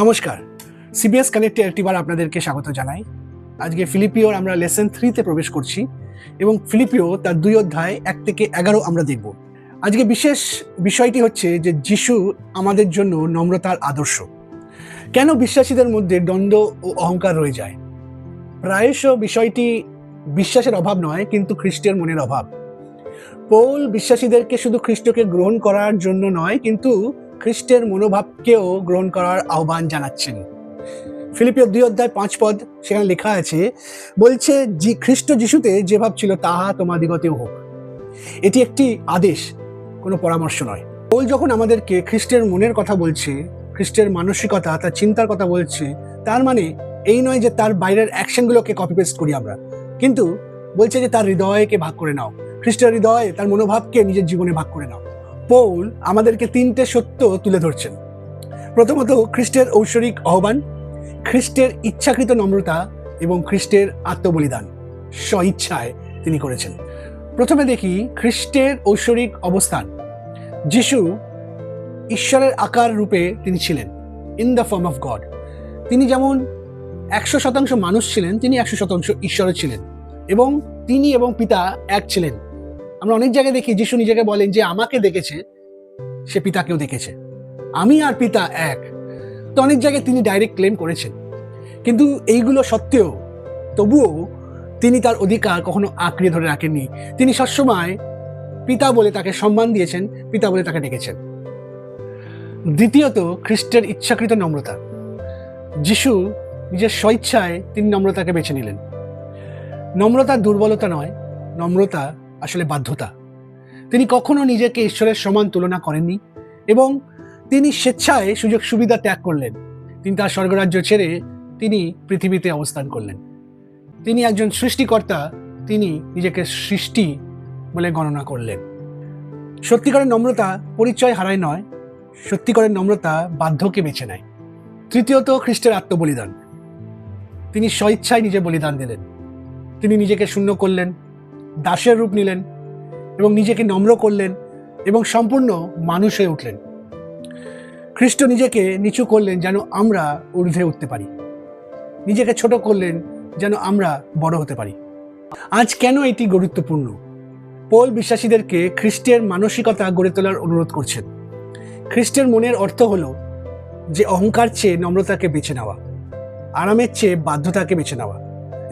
নমস্কার, সিবিএস কানেক্টে একটিবার আপনাদেরকে স্বাগত জানাই। আজকে ফিলিপিওর আমরা লেসন 3-তে প্রবেশ করছি এবং ফিলিপিও তার 2 অধ্যায় 1 থেকে 11 আমরা দেখব। আজকে বিশেষ বিষয়টি হচ্ছে যে যিশু আমাদের জন্য নম্রতার আদর্শ। কেন বিশ্বাসীদের মধ্যে দ্বন্দ্ব ও অহংকার রয়ে যায়? প্রায়শ বিষয়টি বিশ্বাসের অভাব নয়, কিন্তু খ্রিস্টের মনের অভাব। পৌল বিশ্বাসীদেরকে শুধু খ্রিস্টকে গ্রহণ করার জন্য নয়, কিন্তু খ্রিস্টের মনোভাবকেও গ্রহণ করার আহ্বান জানাচ্ছেন। ফিলিপিও 2 অধ্যায় 5 পদ সেখানে লেখা আছে, বলছে খ্রিস্ট যিশুতে যে ভাব ছিল তাহা তোমাদিগতেও হোক। এটি একটি আদেশ, কোনো পরামর্শ নয়। পৌল যখন আমাদেরকে খ্রিস্টের মনের কথা বলছে, খ্রিস্টের মানসিকতা, তার চিন্তার কথা বলছে, তার মানে এই নয় যে তার বাইরের অ্যাকশনগুলোকে কপি পেস্ট করি আমরা, কিন্তু বলছে যে তার হৃদয়কে ভাগ করে নাও, খ্রিস্টের হৃদয়, তার মনোভাবকে নিজের জীবনে ভাগ করে নাও। পৌল আমাদেরকে 3টে সত্য তুলে ধরছেন। প্রথমত, খ্রিস্টের ঐশ্বরিক আহ্বান, খ্রিস্টের ইচ্ছাকৃত নম্রতা এবং খ্রিস্টের আত্মবলিদান স্বইচ্ছায় তিনি করেছেন। প্রথমে দেখি খ্রিস্টের ঐশ্বরিক অবস্থান। যিশু ঈশ্বরের আকার রূপে তিনি ছিলেন, in the form of god. তিনি যেমন 100% মানুষ ছিলেন, তিনি 100% ঈশ্বর ছিলেন এবং তিনি এবং পিতা এক ছিলেন। আমরা অনেক জায়গায় দেখি যিশু নিজেকে বলেন যে আমাকে দেখেছে সে পিতাকেও দেখেছে, আমি আর পিতা এক। তো অনেক জায়গায় তিনি ডাইরেক্ট ক্লেম করেছেন, কিন্তু এইগুলো সত্ত্বেও তবুও তিনি তার অধিকার কখনো আঁকড়ে ধরে রাখেননি। তিনি সবসময় পিতা বলে তাকে সম্মান দিয়েছেন, পিতা বলে তাকে ডেকেছেন। দ্বিতীয়ত, খ্রিস্টের ইচ্ছাকৃত নম্রতা। যিশু নিজের স্বইচ্ছায় তিনি নম্রতাকে বেছে নিলেন। নম্রতা দুর্বলতা নয়, নম্রতা আসলে বাধ্যতা। তিনি কখনো নিজেকে ঈশ্বরের সমান তুলনা করেননি এবং তিনি স্বেচ্ছায় সুযোগ সুবিধা ত্যাগ করলেন। তিনি তার স্বর্গরাজ্য ছেড়ে তিনি পৃথিবীতে অবস্থান করলেন। তিনি একজন সৃষ্টিকর্তা, তিনি নিজেকে সৃষ্টি বলে গণনা করলেন। সত্যিকারের নম্রতা পরিচয় হারায় নয়, সত্যিকারের নম্রতা বাধ্যকে বেছে নেয়। তৃতীয়ত, খ্রিস্টের আত্মবলিদান। তিনি স্বইচ্ছায় নিজে বলিদান দিলেন। তিনি নিজেকে শূন্য করলেন, দাসের রূপ নিলেন এবং নিজেকে নম্র করলেন এবং সম্পূর্ণ মানুষ হয়ে উঠলেন। খ্রিস্ট নিজেকে নিচু করলেন যেন আমরা ঊর্ধ্বে উঠতে পারি, নিজেকে ছোট করলেন যেন আমরা বড় হতে পারি। আজ কেন এটি গুরুত্বপূর্ণ? পৌল বিশ্বাসীদেরকে খ্রিস্টের মানসিকতা গড়ে তোলার অনুরোধ করছেন। খ্রিস্টের মনের অর্থ হলো যে অহংকার চেয়ে নম্রতাকে বেছে নেওয়া, আরামের চেয়ে বাধ্যতাকে বেছে নেওয়া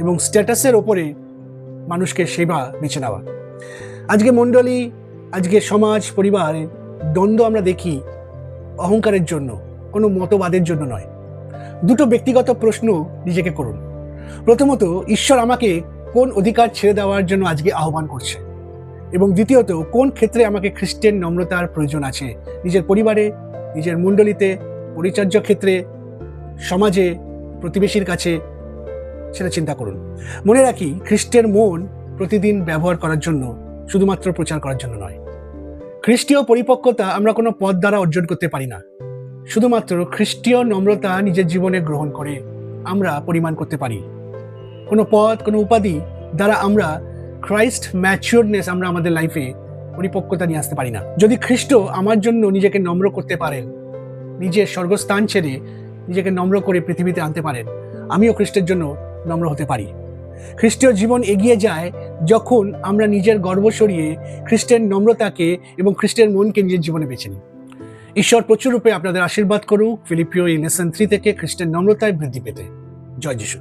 এবং স্ট্যাটাসের ওপরে মানুষকে সেবা বেছে নেওয়া। আজকে মণ্ডলী, আজকে সমাজ, পরিবারে দ্বন্দ্ব আমরা দেখি অহংকারের জন্য, কোনো মতবাদের জন্য নয়। দুটো ব্যক্তিগত প্রশ্ন নিজেকে করুন। প্রথমত, ঈশ্বর আমাকে কোন অধিকার ছেড়ে দেওয়ার জন্য আজকে আহ্বান করছে? এবং দ্বিতীয়ত, কোন ক্ষেত্রে আমাকে খ্রিস্টের নম্রতার প্রয়োজন আছে? নিজের পরিবারে, নিজের মণ্ডলীতে, পরিচর্যা ক্ষেত্রে, সমাজে, প্রতিবেশীর কাছে, সেটা চিন্তা করুন। মনে রাখি, খ্রিস্টের মন প্রতিদিন ব্যবহার করার জন্য, শুধুমাত্র প্রচার করার জন্য নয়। খ্রিস্টীয় পরিপক্কতা আমরা কোনো পদ দ্বারা অর্জন করতে পারি না, শুধুমাত্র খ্রিস্টীয় নম্রতা নিজের জীবনে গ্রহণ করে আমরা পরিমাণ করতে পারি। কোনো পদ, কোনো উপাধি দ্বারা আমরা ক্রাইস্ট ম্যাচিওরনেস আমরা আমাদের লাইফে পরিপক্কতা নিয়ে আসতে পারি না। যদি খ্রিস্ট আমার জন্য নিজেকে নম্র করতে পারেন, নিজের স্বর্গস্থান ছেড়ে নিজেকে নম্র করে পৃথিবীতে আনতে পারেন, আমিও খ্রিস্টের জন্য নম্র হতে পারি। খ্রিস্টীয় জীবন এগিয়ে যায় যখন আমরা নিজের গর্ব সরিয়ে খ্রিস্টের নম্রতাকে এবং খ্রিস্টের মনকে নিজের জীবনে বেছে নিই। ঈশ্বর প্রচুর রূপে আপনাদের আশীর্বাদ করুক ফিলিপিও এই লেসন 3 থেকে খ্রিস্টের নম্রতায় বৃদ্ধি পেতে। জয় যিশু।